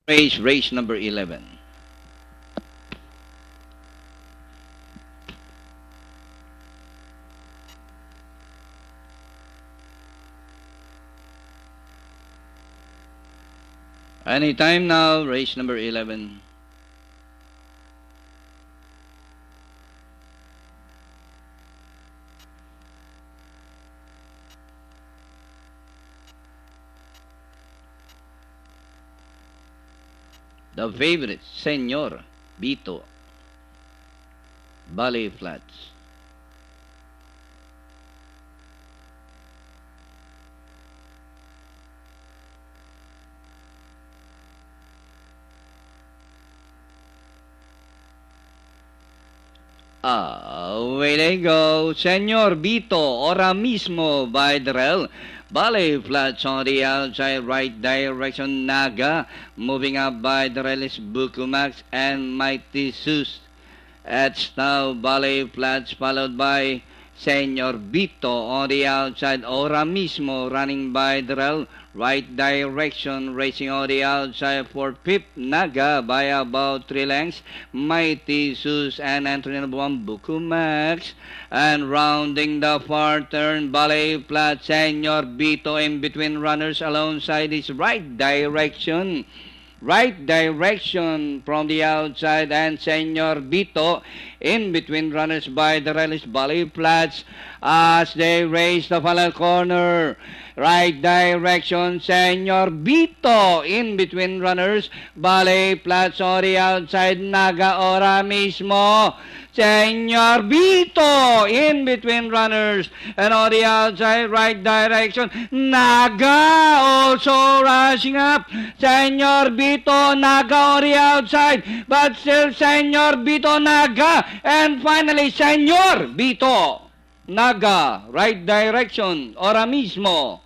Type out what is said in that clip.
Race number 11. Anytime now, race number 11. The favorite, Senor Vito, Valley Flats. Away they go, Senor Vito, ahora mismo by the rail. Valley Flats on the outside, right direction, Naga. Moving up by the rail is Bukumax and Mighty Sus. It's now Valley Flats followed by Senor Vito on the outside, ahora mismo running by the rail. Right direction, racing on the outside for Pip Naga by about 3 lengths. Mighty Sus and Antonio Buambuku Max. And rounding the far turn, Valley Flat, Senor Vito in between runners alongside his right direction. Right direction from the outside, and Senor Vito in between runners by the relish Valley Flats as they race the final corner. Right direction, Senor Vito in between runners, Valley Flats on the outside, Naga ahora mismo. Senor Vito in between runners and on the outside, right direction, Naga also rushing up. Senor Vito, Naga on the outside, but still Senor Vito, Naga, and finally Senor Vito, Naga, right direction, ahora mismo.